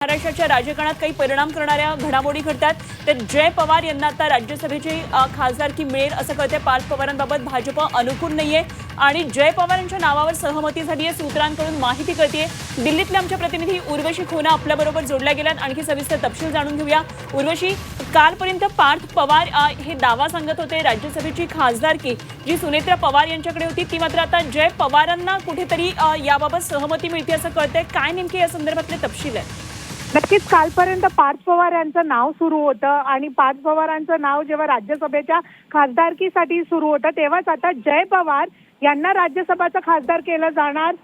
महाराष्ट्राच्या राजकारणात काही परिणाम करणाऱ्या घडामोडी घडतात। तर जय पवार यांना आता राज्यसभेची खासदारकी मिळेल असं कळते। पार्थ पवारांबाबत भाजप अनुकूल नाहीये आणि जय पवार यांच्या नावावर सहमती झाली आहे सूत्रांकडून माहिती कळते। दिल्लीतले आमचे प्रतिनिधी उर्वशी खोना आपल्याबरोबर जोडल्या गेल्यात। आणखी सविस्तर तपशील जाणून घेऊया। उर्वशी, कालपर्यंत पार्थ पवार हे दावा सांगत होते राज्यसभेची खासदारकी जी सुनेत्रा पवार यांच्याकडे होती ती मात्र आता जय पवारांना कुठेतरी याबाबत सहमती मिळते असं कळतंय। काय नेमके या संदर्भातले तपशील आहेत? नक्कीच कालपर्यंत पार्थ पवार यांचं नाव सुरू होतं आणि पार्थ पवारांचं नाव जेव्हा राज्यसभेच्या खासदारकीसाठी सुरू होतं तेव्हाच आता जय पवार यांना राज्यसभेचं खासदार केलं जाणार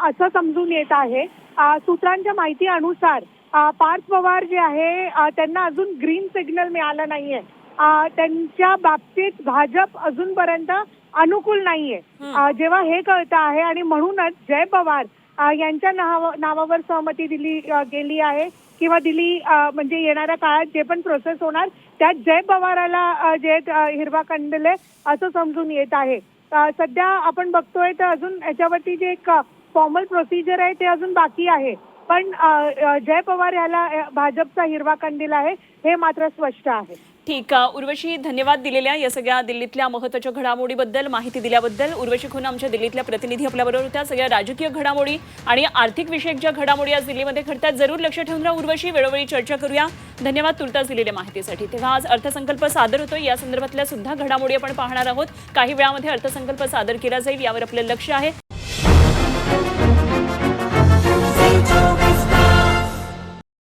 असं समजून येत आहे। सूत्रांच्या माहिती अनुसार पार्थ पवार जे आहे त्यांना अजून ग्रीन सिग्नल मिळाला नाहीये। त्यांच्या बाबतीत भाजप अजूनपर्यंत अनुकूल नाहीये जेव्हा हे कळतं आहे आणि म्हणूनच जय पवार यांच्या नावावर सहमती दिली गेली आहे किंवा दिली म्हणजे येणाऱ्या काळात जे पण प्रोसेस होणार त्यात जय पवाराला जे हिरवा कंदील आहे असं समजून येत आहे। सध्या आपण बघतोय तर अजून याच्यावरती जे एक फॉर्मल प्रोसिजर आहे ते अजून बाकी आहे, पण जय पवार याला भाजपचा हिरवा कंदील आहे हे मात्र स्पष्ट आहे। ठीक, उर्वशी धन्यवाद दिलेल्या या सगळ्या दिल्लीतल्या महत्त्वाच्या घडामोडीबद्दल माहिती दिल्याबद्दल। उर्वशी खोना आमच्या दिल्लीतल्या प्रतिनिधी आपल्याबरोबर होत्या। सगळ्या राजकीय घडामोडी आणि आर्थिक विषयक ज्या घडामोडी आज दिल्लीमध्ये घडतात जरूर लक्ष ठेवून राहा उर्वशी, वेळोवेळी चर्चा करूया। धन्यवाद तुर्तास दिलेल्या माहितीसाठी। तेव्हा आज अर्थसंकल्प सादर होतोय, या संदर्भातल्या सुद्धा घडामोडी आपण पाहणार आहोत। काही वेळामध्ये अर्थसंकल्प सादर केला जाईल यावर आपलं लक्ष आहे।